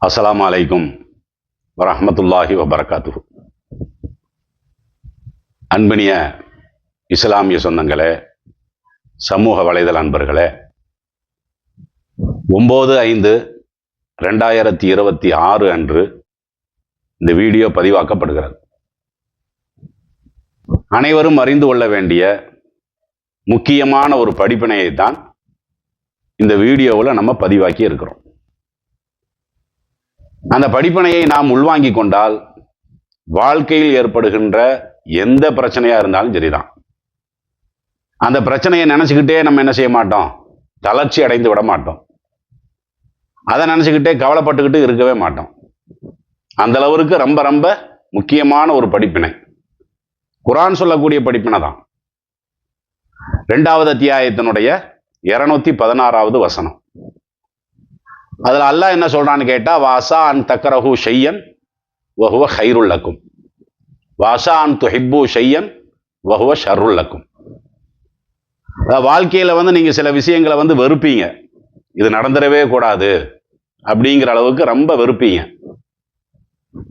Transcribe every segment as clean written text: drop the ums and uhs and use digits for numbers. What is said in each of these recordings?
அஸ்ஸலாமு அலைக்கும் வரஹ்மத்துல்லாஹி வபரகாத்துஹு. அன்பினிய இஸ்லாமிய சொந்தங்களே, சமூக வலைதள அன்பர்களே, 9/5/2026 அன்று இந்த வீடியோ பதிவாக்கப்படுகிறது. அனைவரும் அறிந்து கொள்ள வேண்டிய முக்கியமான ஒரு படிப்பினையை தான் இந்த வீடியோவில் நம்ம பதிவாக்கி இருக்கிறோம். அந்த படிப்பினையை நாம் உள்வாங்கி கொண்டால் வாழ்க்கையில் ஏற்படுகின்ற எந்த பிரச்சனையா இருந்தாலும் சரிதான். அந்த பிரச்சனையை நினைச்சுக்கிட்டே நம்ம என்ன செய்ய மாட்டோம், தளர்ச்சி அடைந்து விட மாட்டோம். அதை நினைச்சுக்கிட்டே கவலைப்பட்டுக்கிட்டு இருக்கவே மாட்டோம். அந்த அளவுக்கு ரொம்ப ரொம்ப முக்கியமான ஒரு படிப்பினை, குர்ஆன் சொல்லக்கூடிய படிப்பினை தான். 2வது அத்தியாயத்தினுடைய 216வது வசனம். அதில் அல்லாஹ் என்ன சொல்றான்னு கேட்டா, வாசா அன் தக்ரஹு ஷையன் வஹுவ கைருல் லக்கும், வாசா அன் துஹிப்பு ஷையன் வஹுவ ஷர்ருல் லக்கும். வாழ்க்கையில நீங்க சில விஷயங்களை வெறுப்பீங்க, இது நடந்துடவே கூடாது அப்படிங்கிற அளவுக்கு ரொம்ப வெறுப்பீங்க.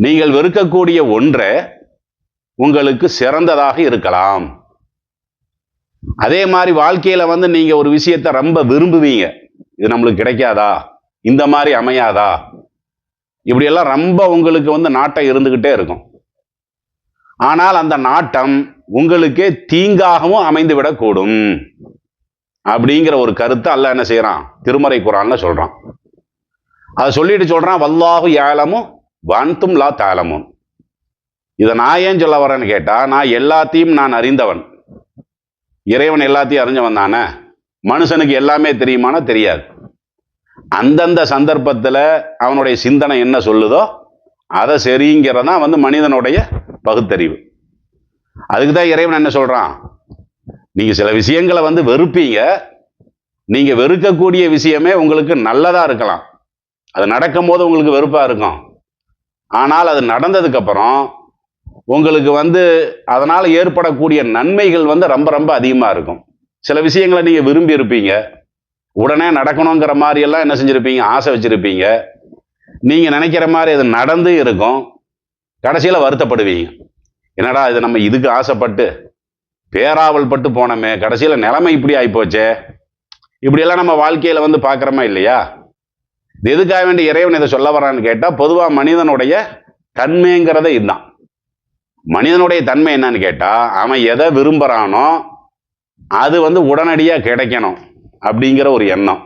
நீங்கள் வெறுக்கக்கூடிய ஒன்றை உங்களுக்கு சிறந்ததாக இருக்கலாம். அதே மாதிரி வாழ்க்கையில நீங்க ஒரு விஷயத்தை ரொம்ப விரும்புவீங்க, இது நம்மளுக்கு கிடைக்காதா, இந்த மாதிரி அமையாதா, இப்படியெல்லாம் ரொம்ப உங்களுக்கு நாட்டம் இருந்துகிட்டே இருக்கும். ஆனால் அந்த நாட்டம் உங்களுக்கே தீங்காகவும் அமைந்து விடக்கூடும் அப்படிங்கிற ஒரு கருத்தை அல்லாஹ் என்ன செய்யறான், திருமறை குர்ஆன்ல சொல்றான். அதை சொல்லிட்டு சொல்றான், வல்லாஹு யஅலமு வஅன்தும் லா தஅலமூன். இதை நான் ஏன் சொல்ல வரேன்னு கேட்டா, நான் எல்லாத்தையும் நான் அறிந்தவன். இறைவன் எல்லாத்தையும் அறிஞ்சவன் தானே. மனுஷனுக்கு எல்லாமே தெரியுமானா தெரியாது. அந்தந்த சந்தர்ப்பத்தில் அவனுடைய சிந்தனை என்ன சொல்லுதோ அதை சரிங்கிறதான் மனிதனுடைய பகுத்தறிவு. அதுக்கு தான் இறைவன் என்ன சொல்றான், நீங்க சில விஷயங்களை வெறுப்பீங்க. நீங்க வெறுக்கக்கூடிய விஷயமே உங்களுக்கு நல்லதா இருக்கலாம், அது நடக்கும் போது உங்களுக்கு வெறுப்பா இருக்கும். ஆனால் அது நடந்ததுக்கு அப்புறம் உங்களுக்கு அதனால ஏற்படக்கூடிய நன்மைகள் ரொம்ப ரொம்ப அதிகமா இருக்கும். சில விஷயங்களை நீங்க விரும்பி இருப்பீங்க, உடனே நடக்கணுங்கிற மாதிரி எல்லாம் என்ன செஞ்சிருப்பீங்க, ஆசை வச்சிருப்பீங்க. நீங்க நினைக்கிற மாதிரி அது நடந்து இருக்கும், கடைசியில வருத்தப்படுவீங்க. என்னடா இது, நம்ம இதுக்கு ஆசைப்பட்டு பேராவல் பட்டு போனோமே, கடைசியில நிலைமை இப்படி ஆயிப்போச்சே. இப்படியெல்லாம் நம்ம வாழ்க்கையில பார்க்குறோமா இல்லையா? எதுக்காக வேண்டி இறைவன் இதை சொல்ல வரான்னு கேட்டா, பொதுவா மனிதனுடைய தன்மைங்கிறத இதுதான். மனிதனுடைய தன்மை என்னன்னு கேட்டா, அவன் எதை விரும்புறானோ அது உடனடியா கிடைக்கணும் அப்படிங்கிற ஒரு எண்ணம்.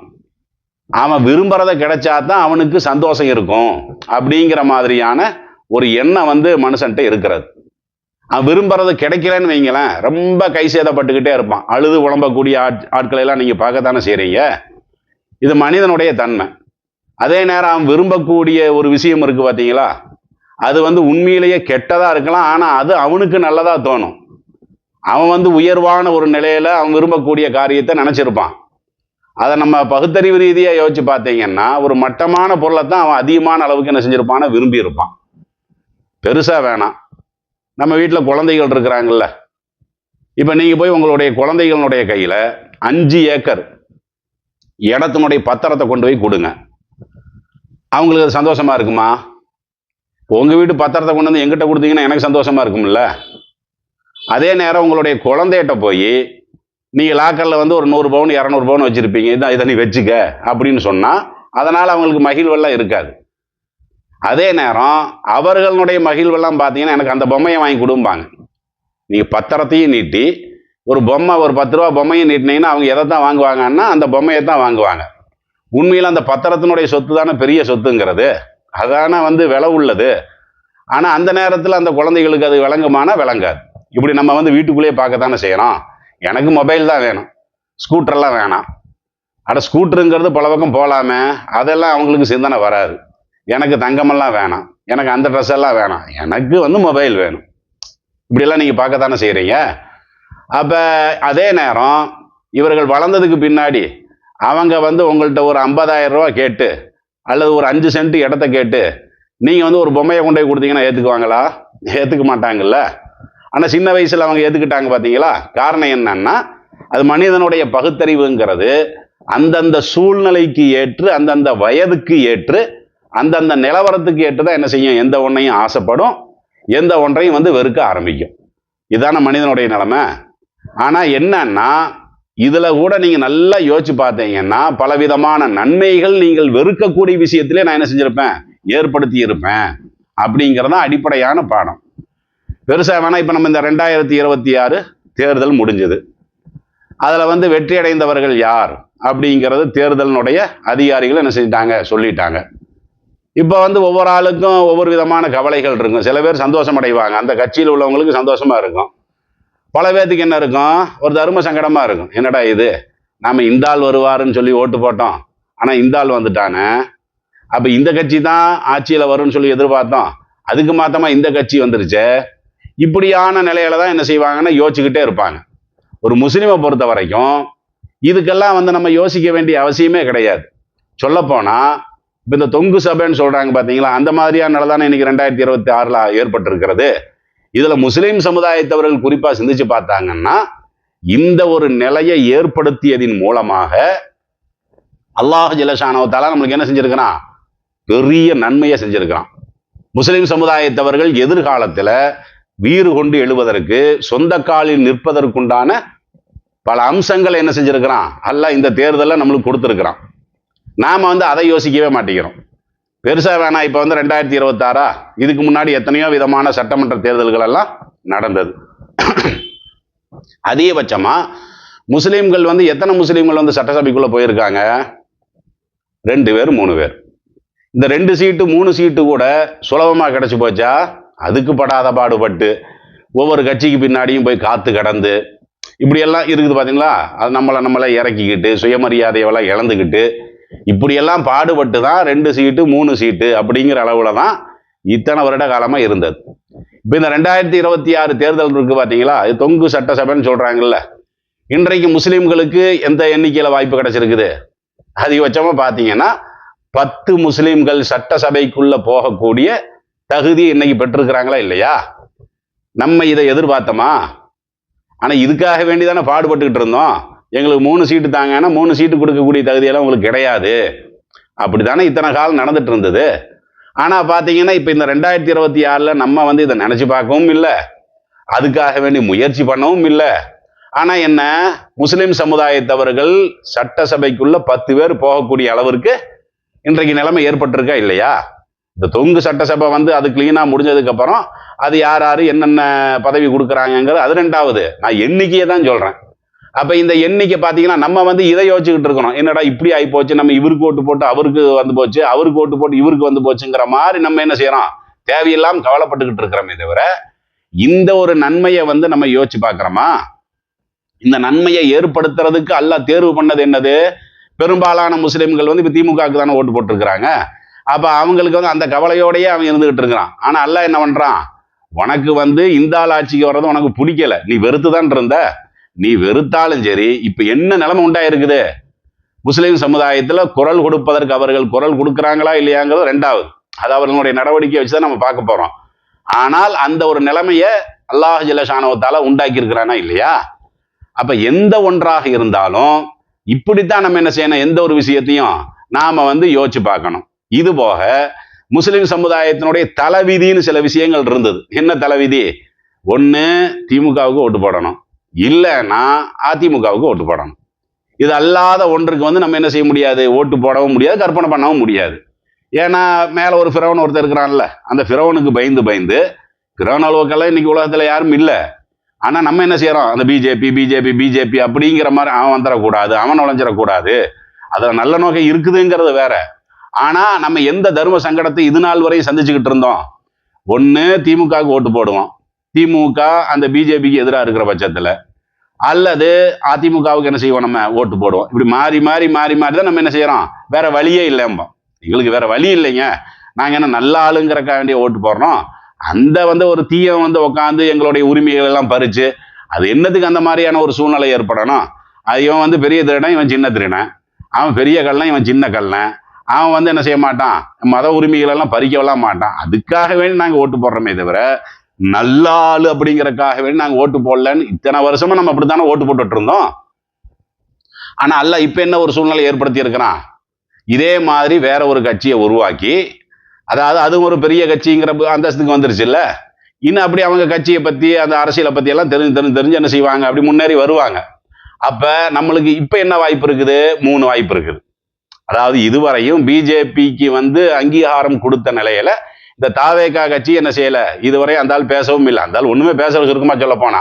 அவன் விரும்புறத கிடைச்சாதான் அவனுக்கு சந்தோஷம் இருக்கும் அப்படிங்கிற மாதிரியான ஒரு எண்ணம் மனுஷன்ட்ட இருக்கிறது. அவன் விரும்புறது கிடைக்கலன்னு வைங்களேன், ரொம்ப கை சேதப்பட்டுக்கிட்டே இருப்பான். அழுது உழம்பக்கூடிய ஆட்களை எல்லாம் நீங்க பார்க்கத்தானே செய்றீங்க. இது மனிதனுடைய தன்மை. அதே நேரம் அவன் விரும்பக்கூடிய ஒரு விஷயம் இருக்கு பார்த்தீங்களா, அது உண்மையிலேயே கெட்டதா இருக்கலாம், ஆனா அது அவனுக்கு நல்லதா தோணும். அவன் உயர்வான ஒரு நிலையில அவன் விரும்பக்கூடிய காரியத்தை நினைச்சிருப்பான். அதை நம்ம பகுத்தறிவு ரீதியா யோசிச்சு பார்த்தீங்கன்னா, ஒரு மட்டமான பொருளை தான் அவன் அதிகமான அளவுக்கு என்ன செஞ்சிருப்பான, விரும்பி இருப்பான். பெருசா வேணாம். நம்ம வீட்டில் குழந்தைகள் இருக்கிறாங்கல்ல, இப்ப நீங்க போய் உங்களுடைய குழந்தைகளுடைய கையில 5 ஏக்கர் இடத்தினுடைய பத்திரத்தை கொண்டு போய் கொடுங்க, அவங்களுக்கு அது சந்தோஷமா இருக்குமா? உங்க வீட்டு பத்திரத்தை கொண்டு வந்து எங்கிட்ட கொடுத்தீங்கன்னா எனக்கு சந்தோஷமா இருக்கும்ல. அதே நேரம் உங்களுடைய குழந்தைகிட்ட போய் நீங்க லாக்கர்ல ஒரு 100 பவுன் 200 பவுன் வச்சிருப்பீங்க, இதை நீ வச்சுக்க அப்படின்னு சொன்னா அதனால அவங்களுக்கு மகிழ்வெல்லாம் இருக்காது. அதே நேரம் அவர்களுடைய மகிழ்வெல்லாம் பார்த்தீங்கன்னா, எனக்கு அந்த பொம்மையை வாங்கி கொடுப்பாங்க. நீங்க பத்திரத்தையும் நீட்டி ஒரு பொம்மை, ஒரு 10 ரூபா பொம்மையும் நீட்டினீங்கன்னா அவங்க எதை தான் வாங்குவாங்கன்னா அந்த பொம்மையை தான் வாங்குவாங்க. உண்மையில அந்த பத்திரத்தினுடைய சொத்து தானே பெரிய சொத்துங்கிறது, அதான விலை உள்ளது. ஆனா அந்த நேரத்தில் அந்த குழந்தைகளுக்கு அது விளங்குமானா விளங்காது. இப்படி நம்ம வீட்டுக்குள்ளேயே பார்க்கத்தானே செய்யறோம். எனக்கு மொபைல் தான் வேணும், ஸ்கூட்டர்லாம் வேணாம். அட ஸ்கூட்டருங்கிறது பல பக்கம் போகலாமே, அதெல்லாம் அவங்களுக்கு சிந்தனை வராது. எனக்கு தங்கமெல்லாம் வேணாம், எனக்கு அந்த ட்ரெஸ் எல்லாம் வேணாம், எனக்கு மொபைல் வேணும். இப்படியெல்லாம் நீங்கள் பார்க்கத்தானே செய்கிறீங்க. அப்போ அதே நேரம் இவர்கள் வளர்ந்ததுக்கு பின்னாடி அவங்க உங்கள்கிட்ட ஒரு 50,000 ரூபா கேட்டு அல்லது ஒரு 5 சென்ட் இடத்த கேட்டு நீங்கள் ஒரு பொம்மையை கொண்டு போய் கொடுத்தீங்கன்னா ஏற்றுக்குவாங்களா? ஏற்றுக்க மாட்டாங்கல்ல. ஆனால் சின்ன வயசில் அவங்க ஏற்றுக்கிட்டாங்க பார்த்தீங்களா? காரணம் என்னன்னா, அது மனிதனுடைய பகுத்தறிவுங்கிறது அந்தந்த சூழ்நிலைக்கு ஏற்று அந்தந்த வயதுக்கு ஏற்று அந்தந்த நிலவரத்துக்கு ஏற்றுதான் என்ன செய்யும், எந்த ஒன்றையும் ஆசைப்படும், எந்த ஒன்றையும் வந்து வெறுக்க ஆரம்பிக்கும். இதான மனிதனுடைய நிலைமை. ஆனா என்னன்னா, இதுல கூட நீங்க நல்லா யோசிச்சு பார்த்தீங்கன்னா, பலவிதமான நன்மைகள் நீங்கள் வெறுக்கக்கூடிய விஷயத்திலே நான் என்ன செஞ்சிருப்பேன், ஏற்படுத்தி இருப்பேன் அப்படிங்கிறதா அடிப்படையான பாடம். பெருசா வேணா இப்ப நம்ம இந்த 2026 தேர்தல் முடிஞ்சது. அதுல வந்து வெற்றி அடைந்தவர்கள் யார் அப்படிங்கிறது தேர்தலினுடைய அதிகாரிகள் என்ன செஞ்சிட்டாங்க, சொல்லிட்டாங்க. இப்ப வந்து ஒவ்வொரு ஆளுக்கும் ஒவ்வொரு விதமான கவலைகள் இருக்கும். சில பேர் சந்தோஷம் அடைவாங்க, அந்த கட்சியில் உள்ளவங்களுக்கு சந்தோஷமா இருக்கும். பல பேர்த்துக்கு என்ன இருக்கும், ஒரு தர்ம சங்கடமா இருக்கும். என்னடா இது, நாம இந்த ஆள் வருவாருன்னு சொல்லி ஓட்டு போட்டோம், ஆனா இந்த ஆள் வந்துட்டானே, அப்ப இந்த கட்சி தான் ஆட்சியில வரும்னு சொல்லி எதிர்பார்த்தோம், அதுக்கு மாத்தமா இந்த கட்சி வந்துருச்சு. இப்படியான நிலையில தான் என்ன செய்வாங்கன்னா யோசிச்சுக்கிட்டே இருப்பாங்க. ஒரு முஸ்லிமை பொறுத்த வரைக்கும் இதுக்கெல்லாம் வந்து நம்ம யோசிக்க வேண்டிய அவசியமே கிடையாது. சொல்ல போனா இப்ப இந்த தொங்கு சபைன்னு சொல்றாங்க பாத்தீங்களா, அந்த மாதிரியான நிலை தானே இன்னைக்கு 2026 ஏற்பட்டிருக்கிறது. இதுல முஸ்லிம் சமுதாயத்தவர்கள் குறிப்பா சிந்திச்சு பார்த்தாங்கன்னா, இந்த ஒரு நிலையை ஏற்படுத்தியதின் மூலமாக அல்லாஹ் ஜல்லஷானஹு வ தஆலா நம்மளுக்கு என்ன செஞ்சிருக்கிறான், பெரிய நன்மையை செஞ்சிருக்கிறான். முஸ்லிம் சமுதாயத்தவர்கள் எதிர்காலத்துல வீறு கொண்டு எழுவதற்கு, சொந்த காலில் நிற்பதற்குண்டான பல அம்சங்களை என்ன செஞ்சிருக்கிறான், அல்லாஹ் இந்த தேர்தலில் நம்மளுக்கு கொடுத்துருக்கிறான். நாம வந்து அதை யோசிக்கவே மாட்டேங்கிறோம். பெருசா வேணா, இப்ப வந்து 2026 இதுக்கு முன்னாடி எத்தனையோ விதமான சட்டமன்ற தேர்தல்கள் எல்லாம் நடந்தது. அதிகபட்சமா முஸ்லீம்கள் வந்து எத்தனை முஸ்லீம்கள் வந்து சட்டசபைக்குள்ள போயிருக்காங்க, 2 பேர் 3 பேர். இந்த 2 சீட்டு 3 சீட்டு கூட சுலபமா கிடைச்சு போச்சா, அதுக்கு படாத பாடுபட்டு ஒவ்வொரு கட்சிக்கு பின்னாடியும் போய் காத்து கடந்து இப்படியெல்லாம் இருக்குது பாத்தீங்களா. அது நம்மளை இறக்கிக்கிட்டு சுயமரியாதையெல்லாம் இழந்துக்கிட்டு இப்படியெல்லாம் பாடுபட்டு தான் 2 சீட்டு 3 சீட்டு அப்படிங்கிற அளவுல தான் இத்தனை வருட காலமா இருந்தது. இப்ப இந்த 2026 தேர்தல் இருக்கு பாத்தீங்களா, இது தொங்கு சட்டசபைன்னு சொல்றாங்கல்ல. இன்றைக்கு முஸ்லிம்களுக்கு எந்த எண்ணிக்கையில வாய்ப்பு கிடைச்சிருக்குது, அதிகபட்சமா பாத்தீங்கன்னா 10 முஸ்லிம்கள் சட்டசபைக்குள்ள போகக்கூடிய தகுதி இன்னைக்கு பெற்றிருக்கிறாங்களா இல்லையா. நம்ம இதை எதிர்பார்த்தோமா? ஆனா இதுக்காக வேண்டிதானே பாடுபட்டுக்கிட்டு இருந்தோம். எங்களுக்கு 3 சீட்டு தாங்கன்னா 3 சீட்டு கொடுக்கக்கூடிய தகுதியெல்லாம் உங்களுக்கு கிடையாது, அப்படித்தானே இத்தனை காலம் நடந்துட்டு இருந்தது. ஆனா பாத்தீங்கன்னா இப்ப இந்த 2026 நம்ம வந்து இதை நினைச்சு பார்க்கவும் இல்லை, அதுக்காக வேண்டி முயற்சி பண்ணவும் இல்லை. ஆனா என்ன, முஸ்லிம் சமுதாயத்தவர்கள் சட்டசபைக்குள்ள 10 பேர் போகக்கூடிய அளவிற்கு இன்றைக்கு நிலைமை ஏற்பட்டிருக்கா இல்லையா. இந்த தொங்கு சட்டசபை வந்து அது கிளீனா முடிஞ்சதுக்கு அப்புறம் அது யார் யாரு என்னென்ன பதவி கொடுக்குறாங்கிறது அது ரெண்டாவது. நான் எண்ணிக்கையை தான் சொல்றேன். அப்ப இந்த எண்ணிக்கை பாத்தீங்கன்னா நம்ம வந்து இதை யோசிச்சுக்கிட்டு இருக்கணும், என்னடா இப்படி ஆகி போச்சு, நம்ம இவருக்கு ஓட்டு போட்டு அவருக்கு வந்து போச்சு, அவருக்கு ஓட்டு போட்டு இவருக்கு வந்து போச்சுங்கிற மாதிரி நம்ம என்ன செய்யறோம், தேவையில்லாம கவலைப்பட்டுக்கிட்டு இருக்கிறோமே தவிர இந்த ஒரு நன்மையை வந்து நம்ம யோசிச்சு பார்க்கிறோமா. இந்த நன்மையை ஏற்படுத்துறதுக்கு அல்லாஹ் தேர்வு பண்ணது என்னது, பெரும்பாலான முஸ்லிம்கள் வந்து இப்ப திமுகவுக்கு தானே ஓட்டு போட்டுருக்கிறாங்க. அப்ப அவங்களுக்கு வந்து அந்த கவலையோடயே அவன் இருந்துகிட்டு இருக்கிறான். ஆனா அல்லாஹ் என்ன பண்றான், உனக்கு வந்து இந்த ஆள் ஆட்சிக்கு வர்றது உனக்கு பிடிக்கல, நீ வெறுத்துதான் இருந்த, நீ வெறுத்தாலும் சரி இப்ப என்ன நிலைமை உண்டாயிருக்குது, முஸ்லிம் சமுதாயத்துல குரல் கொடுப்பதற்கு அவர்கள் குரல் கொடுக்குறாங்களா இல்லையாங்கிறது ரெண்டாவது, அது அவர்களுடைய நடவடிக்கையை வச்சுதான் நம்ம பார்க்க போறோம். ஆனால் அந்த ஒரு நிலைமையை அல்லாஹ் ஜல்லஷானஹு வ தஆலா உண்டாக்கி இருக்கிறானா இல்லையா. அப்ப எந்த ஒன்றாக இருந்தாலும் இப்படித்தான் நம்ம என்ன செய்யணும், எந்த ஒரு விஷயத்தையும் நாம வந்து யோசிச்சு பார்க்கணும். இது போக முஸ்லிம் சமுதாயத்தினுடைய தலைவிதின்னு சில விஷயங்கள் இருந்தது. என்ன தலைவிதி, ஒண்ணு திமுகவுக்கு ஓட்டு போடணும், இல்லைன்னா அதிமுகவுக்கு ஓட்டு போடணும். இது அல்லாத ஒன்றுக்கு வந்து நம்ம என்ன செய்ய முடியாது, ஓட்டு போடவும் முடியாது, கற்பனை பண்ணவும் முடியாது. ஏன்னா மேல ஒரு ஃபிரௌன் ஒருத்தர் இருக்கிறான்ல, அந்த ஃபிரௌனுக்கு பயந்து ஃபிரௌன் அளவுக்கெல்லாம் இன்னைக்கு உலகத்துல யாரும் இல்லை. ஆனா நம்ம என்ன செய்யறோம், அந்த பிஜேபி அப்படிங்கிற மாதிரி அவன் வந்துடக்கூடாது, அவன் நுழைஞ்சிடக்கூடாது, அதுல நல்ல நோக்கம் இருக்குதுங்கிறது வேற. ஆனா நம்ம எந்த தர்ம சங்கடத்தை இது நாள் வரையும் சந்திச்சுக்கிட்டு இருந்தோம், ஒண்ணு திமுகவுக்கு ஓட்டு போடுவோம், திமுக அந்த பிஜேபிக்கு எதிராக இருக்கிற பட்சத்துல, அல்லது அதிமுகவுக்கு என்ன செய்வோம், நம்ம ஓட்டு போடுவோம். இப்படி மாறி தான் நம்ம என்ன செய்யறோம், வேற வழியே இல்லைம்போம். எங்களுக்கு வேற வழி இல்லைங்க, நாங்க என்ன நல்ல ஆளுங்கிறக்க வேண்டிய ஓட்டு போடுறோம். அந்த வந்து ஒரு தீயம் வந்து உட்காந்து எங்களுடைய உரிமைகள் எல்லாம் பறிச்சு, அது என்னத்துக்கு அந்த மாதிரியான ஒரு சூழ்நிலை ஏற்படணும். அது இவன் வந்து பெரிய திருடன், இவன் சின்ன திருடன், அவன் பெரிய கள்ளன், இவன் சின்ன கள்ளன், அவன் வந்து என்ன செய்ய மாட்டான், மத உரிமைகள் எல்லாம் பறிக்கலாம் மாட்டான். அதுக்காக வேண்டி நாங்க ஓட்டு போடுறோமே தவிர நல்ல ஆளு அப்படிங்கறக்காக வேண்டி நாங்க ஓட்டு போடலன்னு இத்தனை வருஷமா நம்ம அப்படித்தானே ஓட்டு போட்டுட்டு இருந்தோம். ஆனா அல்லாஹ் இப்ப என்ன ஒரு சூழ்நிலை ஏற்படுத்தி இருக்கிறான், இதே மாதிரி வேற ஒரு கட்சியை உருவாக்கி அதாவது அதுவும் ஒரு பெரிய கட்சிங்கிற அந்தஸ்துக்கு வந்துருச்சுல்ல. இன்னும் அப்படி அவங்க கட்சியை பத்தி அந்த அரசியலை பத்தி எல்லாம் தெரிஞ்சு என்ன செய்வாங்க, அப்படி முன்னேறி வருவாங்க. அப்ப நம்மளுக்கு இப்ப என்ன வாய்ப்பு இருக்குது? 3 வாய்ப்பு இருக்குது. அதாவது இதுவரையும் பிஜேபிக்கு அங்கீகாரம் கொடுத்த நிலையில இந்த தாவேகா கட்சி என்ன செய்யல, இதுவரை அந்த ஆள் பேசவும் இல்லை. அந்த ஆள் ஒண்ணுமே பேசுறது இருக்குமா சொல்ல போனா.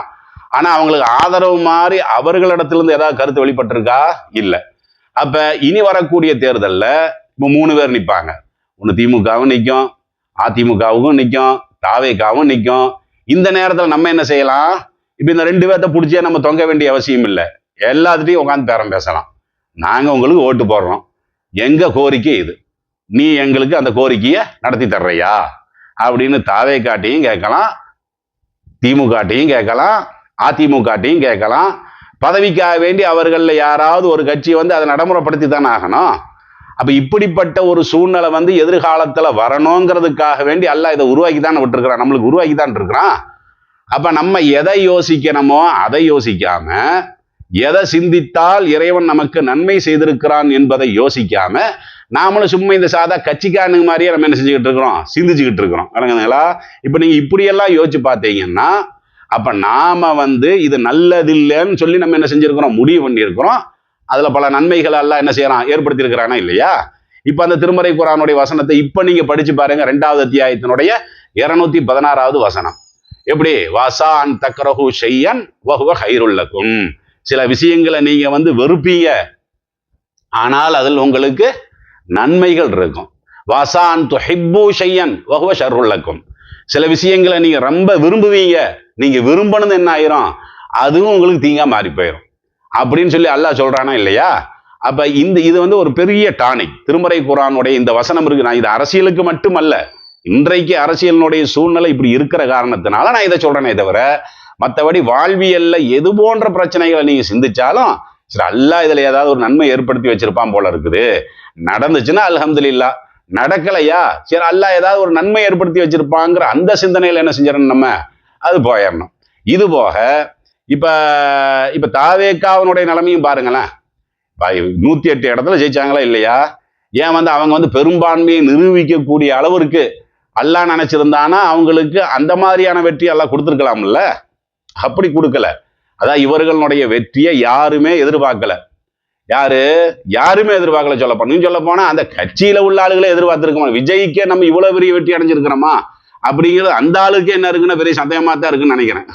ஆனா அவங்களுக்கு ஆதரவு மாதிரி அவர்களிடத்திலிருந்து ஏதாவது கருத்து வெளிப்பட்டிருக்கா? இல்லை. அப்ப இனி வரக்கூடிய தேர்தலில் இப்போ 3 பேர் நிற்பாங்க. ஒன்று திமுகவும் நிற்கும், அதிமுகவுக்கும் நிற்கும், தாவேகாவும் நிற்கும். இந்த நேரத்தில் நம்ம என்ன செய்யலாம்? இப்போ இந்த 2 பேர்த்த பிடிச்சே நம்ம தொங்க வேண்டிய அவசியம் இல்லை. எல்லாத்துட்டையும் உட்காந்து பேரம் பேசலாம். நாங்கள் உங்களுக்கு ஓட்டு போடுறோம், எங்க கோரிக்கை இது, நீ எங்களுக்கு அந்த கோரிக்கையை நடத்தி தர்றையா அப்படின்னு தாவேகாட்டையும் கேட்கலாம், திமுகட்டையும் கேட்கலாம், அதிமுகட்டையும் கேட்கலாம். பதவிக்காக வேண்டி அவர்களில் யாராவது ஒரு கட்சி அதை நடைமுறைப்படுத்தி தானே ஆகணும். அப்ப இப்படிப்பட்ட ஒரு சூழ்நிலை எதிர்காலத்துல வரணுங்கிறதுக்காக வேண்டி அல்லாஹ் இதை உருவாக்கி தான் விட்டுருக்கிறான், நம்மளுக்கு உருவாக்கி தான் இருக்கிறான். அப்ப நம்ம எதை யோசிக்கணுமோ அதை யோசிக்காம, எதை சிந்தித்தால் இறைவன் நமக்கு நன்மை செய்திருக்கிறான் என்பதை யோசிக்காம, நாமளும் சும்மா இந்த சாதா கட்சிக்காரனுங்க மாதிரியே நம்ம என்ன செஞ்சுக்கிட்டு இருக்கிறோம், சிந்திச்சுக்கிட்டு இருக்கிறோம். விளங்குதுங்களா? இப்ப நீங்க இப்படியெல்லாம் யோசிச்சு பார்த்தீங்கன்னா, அப்ப நாம இது நல்லதில்லைன்னு சொல்லி நம்ம என்ன செஞ்சிருக்கிறோம், முடிவு பண்ணியிருக்கிறோம். அதுல பல நன்மைகள் எல்லாம் என்ன செய்யறான், ஏற்படுத்தி இருக்கிறானா இல்லையா? இப்ப அந்த திருமறை குர்ஆனுடைய வசனத்தை இப்ப நீங்க படிச்சு பாருங்க. 2வது அத்தியாயத்தினுடைய 216வது வசனம். எப்படி? வசான் தக்ரஹு ஷையன் வஹுவ கைருல் லக்கும். சில விஷயங்களை நீங்க வெறுப்பீங்க, ஆனால் அதில் உங்களுக்கு நன்மைகள் இருக்கும். வசான் துஹிப்பு ஷையன் வஹுவ ஷர்ருல் லக்கும். சில விஷயங்களை நீங்க ரொம்ப விரும்புவீங்க, நீங்க விரும்பணும்னு என்ன ஆயிரும், அதுவும் உங்களுக்கு தீங்கா மாறி போயிடும் அப்படின்னு சொல்லி அல்லாஹ் சொல்றானா இல்லையா? அப்ப இது ஒரு பெரிய டானிக். திருமறை குர்ஆனுடைய இந்த வசனம் இருக்கு. நான் இது அரசியலுக்கு மட்டுமல்ல, இன்றைக்கு அரசியலினுடைய சூழ்நிலை இப்படி இருக்கிற காரணத்தினால நான் இதை சொல்றேனே தவிர, மற்றபடி வாழ்வியல்ல எது போன்ற பிரச்சனைகளை நீங்க சிந்திச்சாலும் சரி, அல்லாஹ் இதுல ஏதாவது ஒரு நன்மை ஏற்படுத்தி வச்சிருப்பான் போல இருக்குது. நடந்துச்சுன்னா அல்ஹம்துலில்லாஹ், நடக்கலையா சரி, அல்லாஹ் ஏதாவது ஒரு நன்மை ஏற்படுத்தி வச்சிருப்பாங்கிற அந்த சிந்தனையில என்ன செஞ்சிடணும், நம்ம அது போயிடணும். இது போக இப்ப தாவேகாவினுடைய நிலைமையும் பாருங்களேன். 108 இடத்துல ஜெயிச்சாங்களா இல்லையா? ஏன் அவங்க பெரும்பான்மையை நிரூபிக்கக்கூடிய அளவிற்கு அல்லாஹ் நினைச்சிருந்தானா அவங்களுக்கு அந்த மாதிரியான வெற்றி எல்லாம் கொடுத்துருக்கலாம்ல. அப்படி கொடுக்கல. அதான் இவர்களுடைய வெற்றியை யாருமே எதிர்பார்க்கல. யாருமே எதிர்பார்க்கல. சொல்ல போனா அந்த கட்சியில உள்ள ஆளுகளே எதிர்பார்த்திருக்கோம். விஜய்க்கே நம்ம இவ்வளவு பெரிய வெற்றி அடைஞ்சிருக்கிறோமா அப்படிங்கிறது அந்த ஆளுக்கு என்ன இருக்குன்னா பெரிய சந்தேகமா தான் இருக்குன்னு நினைக்கிறேன்.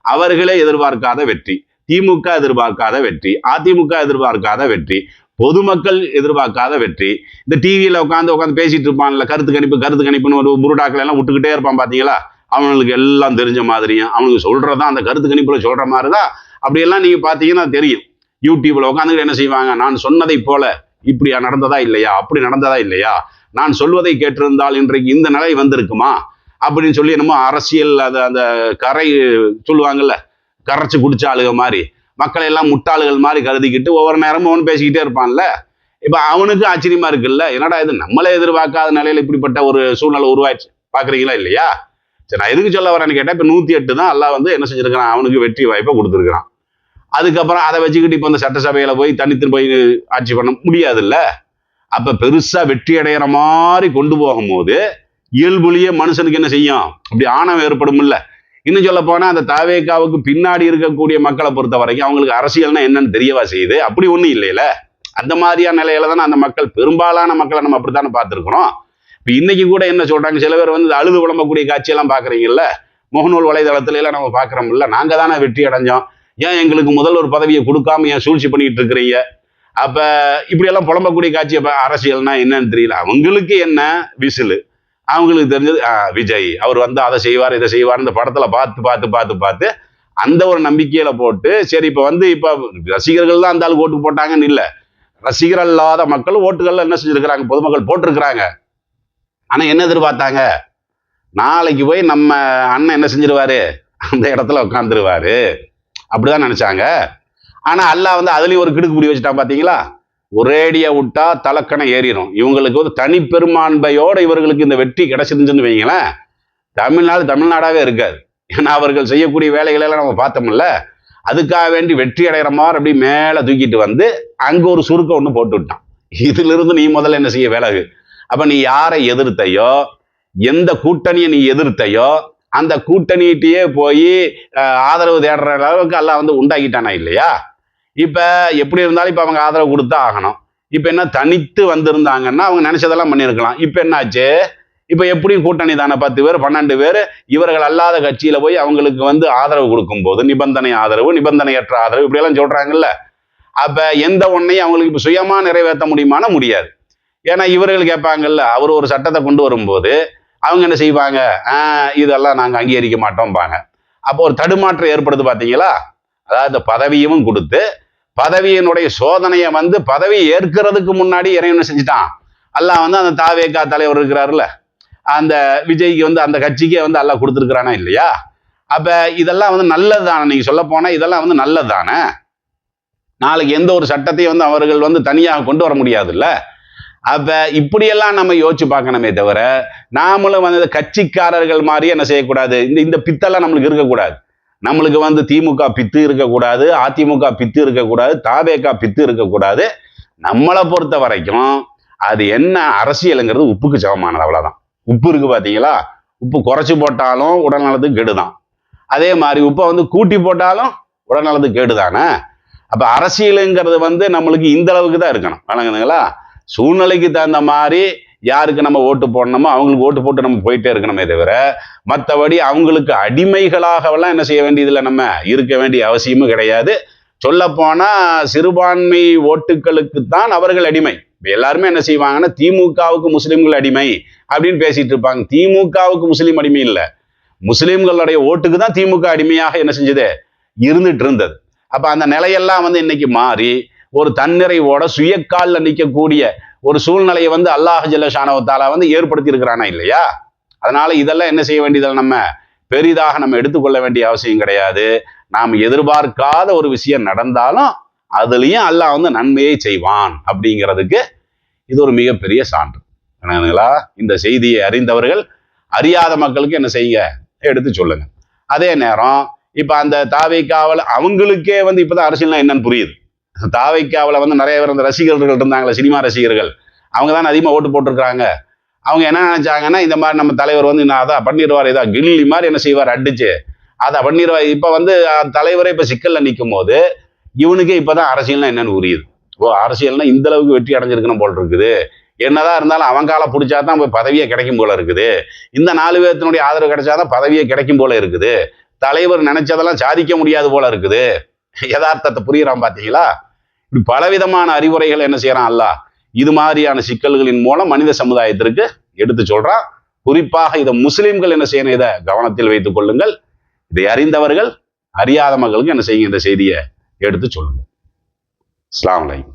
அவர்களே எதிர்பார்க்காத வெற்றி, திமுக எதிர்பார்க்காத வெற்றி, அதிமுக எதிர்பார்க்காத வெற்றி, பொதுமக்கள் எதிர்பார்க்காத வெற்றி. இந்த டிவியில உட்காந்து பேசிட்டு இருப்பான்ல, கருத்து கணிப்புன்னு ஒரு முருடாக்கள் எல்லாம் விட்டுக்கிட்டே இருப்பான் பாத்தீங்களா? அவனுக்கு எல்லாம் தெரிஞ்ச மாதிரியும் அவனுக்கு சொல்றதான் அந்த கருத்து கணிப்புல சொல்ற மாதிரிதான் அப்படியெல்லாம் நீங்க பாத்தீங்கன்னா தெரியும். யூடியூப்ல உட்காந்துட்டு என்ன செய்வாங்க, நான் சொன்னதை போல இப்படியா நடந்ததா இல்லையா, அப்படி நடந்ததா இல்லையா, நான் சொல்வதை கேட்டிருந்தால் இன்றைக்கு இந்த நிலை வந்திருக்குமா அப்படின்னு சொல்லி என்னமோ அரசியல் அந்த கரை சொல்லுவாங்கல்ல, கரைச்சு குடிச்ச ஆளுக மாதிரி மக்களை எல்லாம் முட்டாளுகள் மாதிரி கருதிக்கிட்டு ஒவ்வொரு நேரமும் அவனு பேசிக்கிட்டே இருப்பான்ல. இப்ப அவனுக்கு ஆச்சரியமா இருக்குல்ல, என்னடா இது நம்மளே எதிர்பார்க்காத நிலையில இப்படிப்பட்ட ஒரு சூழ்நிலை உருவாச்சு, பாக்குறீங்களா இல்லையா? சரி, நான் எதுக்கு சொல்ல வரேன்னு கேட்டா, இப்ப 108 தான் அல்லாஹ் என்ன செஞ்சிருக்கிறான், அவனுக்கு வெற்றி வாய்ப்பை கொடுத்துருக்கிறான். அதுக்கப்புறம் அதை வச்சுக்கிட்டு இப்ப இந்த சட்டசபையில போய் தனித்து போய் ஆட்சி பண்ண முடியாதுல்ல. அப்ப பெருசா வெற்றி அடைகிற மாதிரி கொண்டு போகும்போது இயல்புலியே மனுஷனுக்கு என்ன செய்யும், அப்படி ஆணவம் ஏற்படும் இல்ல. இன்னும் சொல்ல போனா அந்த தாவேகாவுக்கு பின்னாடி இருக்கக்கூடிய மக்களை பொறுத்த வரைக்கும் அவங்களுக்கு அரசியல்னா என்னன்னு தெரியவா செய்யுது? அப்படி ஒண்ணும் இல்லையில. அந்த மாதிரியான நிலையில தானே அந்த மக்கள், பெரும்பாலான மக்களை நம்ம அப்படித்தானே பார்த்துருக்கிறோம். இப்ப இன்னைக்கு கூட என்ன சொல்றாங்க, சில பேர் அழுது புலம்பக்கூடிய காட்சியெல்லாம் பாக்குறீங்கல்ல, முகநூல் வலைதளத்துல எல்லாம் நம்ம பாக்குறோம்ல, நாங்க தானே வெற்றி அடைஞ்சோம், ஏன் எங்களுக்கு முதல் ஒரு பதவியை கொடுக்காம ஏன் சூழ்ச்சி பண்ணிட்டு இருக்கிறீங்க? அப்ப இப்படி எல்லாம் புலம்பக்கூடிய காட்சி. அரசியல்னா என்னன்னு தெரியல. அவங்களுக்கு என்ன விசிலு, அவங்களுக்கு தெரிஞ்சது விஜய் அவர் அதை செய்வார் இதை செய்வார், இந்த படத்துல பார்த்து பார்த்து பார்த்து பார்த்து அந்த ஒரு நம்பிக்கையில போட்டு, சரி இப்ப இப்ப ரசிகர்கள் தான் அந்த ஆளுக்கு ஓட்டு போட்டாங்கன்னு இல்ல, ரசிகர் அல்லாத மக்கள் ஓட்டுகள்ல என்ன செஞ்சிருக்கிறாங்க, பொதுமக்கள் போட்டிருக்கிறாங்க. ஆனா என்ன எதிர்பார்த்தாங்க, நாளைக்கு போய் நம்ம அண்ணன் என்ன செஞ்சிருவாரு, அந்த இடத்துல உட்காந்துருவாரு, அப்படிதான் நினைச்சாங்க. ஆனா அல்லாஹ் அதுலயும் ஒரு கிடுக்கு பிடி வச்சுட்டான் பாத்தீங்களா. ஒரேடியா விட்டா தலக்கணம் ஏறிடும். இவங்களுக்கு தனி பெரும்பான்மையோட இவர்களுக்கு இந்த வெற்றி கிடைச்சிருந்துன்னு வைங்களேன், தமிழ்நாடாவே இருக்காது. ஏன்னா அவர்கள் செய்யக்கூடிய வேலைகளை எல்லாம் நம்ம பார்த்தோம்ல. அதுக்காக வேண்டி வெற்றி அடைகிற மாதிரி அப்படி மேல தூக்கிட்டு அங்க ஒரு சுருக்கம் ஒண்ணு போட்டு விட்டான். இதுல இருந்து நீ முதல்ல என்ன செய்ய, விலகு அப்ப நீ யாரை எதிர்த்தையோ, எந்த கூட்டணியை நீ எதிர்த்தையோ அந்த கூட்டணியிட்டே போய் ஆதரவு தேடுற அளவுக்கு அல்லாஹ் வந்து உண்டாக்கிட்டானா இல்லையா? இப்ப எப்படி இருந்தாலும் இப்ப அவங்க ஆதரவு கொடுத்தா ஆகணும். இப்ப என்ன தனித்து வந்திருந்தாங்கன்னா அவங்க நினைச்சதெல்லாம் பண்ணியிருக்கலாம். இப்ப என்னாச்சு? இப்ப எப்படியும் கூட்டணி தானே, 10 பேர் 12 பேர் இவர்கள் அல்லாத கட்சியில போய் அவங்களுக்கு வந்து ஆதரவு கொடுக்கும் போது நிபந்தனை ஆதரவு, நிபந்தனையற்ற ஆதரவு இப்படி எல்லாம் சொல்றாங்கல்ல. அப்ப எந்த ஒன்னையும் அவங்களுக்கு இப்ப சுயமா நிறைவேற்ற முடியுமானா முடியாது. ஏன்னா இவர்கள் கேட்பாங்கல்ல, அவர் ஒரு சட்டத்தை கொண்டு வரும்போது அவங்க என்ன செய்வாங்க, இதெல்லாம் நாங்க அங்கீகரிக்க மாட்டோம்பாங்க. அப்போ ஒரு தடுமாற்றம் ஏற்படுது பாத்தீங்களா? அதாவது பதவியும் கொடுத்து பதவியினுடைய சோதனையை வந்து பதவி ஏற்கிறதுக்கு முன்னாடி இறைவன் செஞ்சுட்டான். அல்லாஹ் வந்து அந்த தாவேகா தலைவர் இருக்கிறாருல்ல, அந்த விஜய்க்கு வந்து அந்த கட்சிக்கே வந்து அல்லாஹ் கொடுத்துருக்கிறானா இல்லையா? அப்ப இதெல்லாம் வந்து நல்லது தானே. நீங்க சொல்ல போனா இதெல்லாம் வந்து நல்லது தானே. நாளைக்கு எந்த ஒரு சட்டத்தையும் வந்து அவர்கள் வந்து தனியாக கொண்டு வர முடியாதுல்ல. அப்ப இப்படியெல்லாம் நம்ம யோசிச்சு பார்க்கணுமே தவிர, நாமளும் வந்து கட்சிக்காரர்கள் மாதிரி என்ன செய்யக்கூடாது, இந்த பித்தெல்லாம் நம்மளுக்கு இருக்கக்கூடாது. நம்மளுக்கு வந்து திமுக பித்து இருக்கக்கூடாது, அதிமுக பித்து இருக்கக்கூடாது, தாவேகா பித்து இருக்கக்கூடாது. நம்மளை பொறுத்த வரைக்கும் அது என்ன அரசியலுங்கிறது உப்புக்கு சமமானது, அவ்வளவுதான். உப்பு இருக்கு பாத்தீங்களா? உப்பு குறைச்சி போட்டாலும் உடல் நலத்துக்கு கெடுதான். அதே மாதிரி உப்பை வந்து கூட்டி போட்டாலும் உடல் நலத்துக்கு கெடுதானே. அப்ப அரசியலுங்கிறது வந்து நம்மளுக்கு இந்த அளவுக்கு தான் இருக்கணும், வழங்குதுங்களா? சூழ்நிலைக்கு தகுந்த மாதிரி யாருக்கு நம்ம ஓட்டு போடணுமோ அவங்களுக்கு ஓட்டு போட்டு நம்ம போயிட்டே இருக்கணுமே தவிர, மற்றபடி அவங்களுக்கு அடிமைகளாகவெல்லாம் என்ன செய்ய வேண்டியதில்லை, நம்ம இருக்க வேண்டிய அவசியமும் கிடையாது. சொல்ல போனா சிறுபான்மை ஓட்டுகளுக்குத்தான் அவர்கள் அடிமை. எல்லாருமே என்ன செய்வாங்கன்னா திமுகவுக்கு முஸ்லிம்கள் அடிமை அப்படின்னு பேசிட்டு இருப்பாங்க. திமுகவுக்கு முஸ்லீம் அடிமை இல்லை, முஸ்லிம்களுடைய ஓட்டுக்கு தான் திமுக அடிமையாக என்ன செஞ்சது, இருந்துட்டு இருந்தது. அப்ப அந்த நிலையெல்லாம் வந்து இன்னைக்கு மாறி ஒரு தன்னிறைவோட சுயக்கால்ல நிற்கக்கூடிய ஒரு சூழ்நிலையை வந்து அல்லாஹ் ஜல்ல ஷானஹு தஆலா வந்து ஏற்படுத்தி இருக்கிறானா இல்லையா? அதனால இதெல்லாம் என்ன செய்ய வேண்டியதில்லை, நம்ம பெரிதாக நம்ம எடுத்துக்கொள்ள வேண்டிய அவசியம் கிடையாது. நாம் எதிர்பார்க்காத ஒரு விஷயம் நடந்தாலும் அதுலயும் அல்லாஹ் வந்து நன்மையை செய்வான் அப்படிங்கிறதுக்கு இது ஒரு மிகப்பெரிய சான்று. இந்த செய்தியை அறிந்தவர்கள் அறியாத மக்களுக்கு என்ன செய்யுங்க, எடுத்து சொல்லுங்க. அதே நேரம் இப்ப அந்த தாவேக்காவில் அவங்களுக்கே வந்து இப்பதான் அரசியல்னா என்னன்னு புரியுது. தாவேக்காவில் வந்து நிறைய பேர் அந்த ரசிகர்கள் இருந்தாங்களே, சினிமா ரசிகர்கள், அவங்க தான் அதிகமாக ஓட்டு போட்டிருக்காங்க. அவங்க என்ன நினைச்சாங்கன்னா, இந்த மாதிரி நம்ம தலைவர் வந்து நான் அதான் பண்ணிடுவார், இதான் கில்லி மாதிரி என்ன செய்வார் அடிச்சு அதை பண்ணிடுவார். இப்ப வந்து தலைவரே இப்ப சிக்கல்ல நிற்கும் போது இவனுக்கே இப்பதான் அரசியல்னா என்னன்னு புரியுது. அரசியல்னா இந்த அளவுக்கு வெற்றி அடைஞ்சிருக்கணும் போல் இருக்குது. என்னதான் இருந்தாலும் அவன் காலை பிடிச்சாதான் போய் பதவியே கிடைக்கும் போல இருக்குது. இந்த 4 பேர்த்தினுடைய ஆதரவு கிடைச்சாதான் பதவியே கிடைக்கும் போல இருக்குது. தலைவர் நினைச்சதெல்லாம் சாதிக்க முடியாது போல இருக்குது. யதார்த்தத்தை புரியுறான் பாத்தீங்களா? இப்படி பலவிதமான அறிவுரைகள் என்ன செய்யறான் அல்லாஹ் இது மாதிரியான சிக்கல்களின் மூலம் மனித சமுதாயத்திற்கு எடுத்து சொல்றான். குறிப்பாக இதை முஸ்லிம்கள் என்ன செய்யணும், இதை கவனத்தில் வைத்துக் கொள்ளுங்கள். இதை அறிந்தவர்கள் அறியாத மக்களுக்கு என்ன செய்யுங்க, இந்த செய்தியை எடுத்து சொல்லுங்க. அஸ்ஸலாமு அலைக்கும்.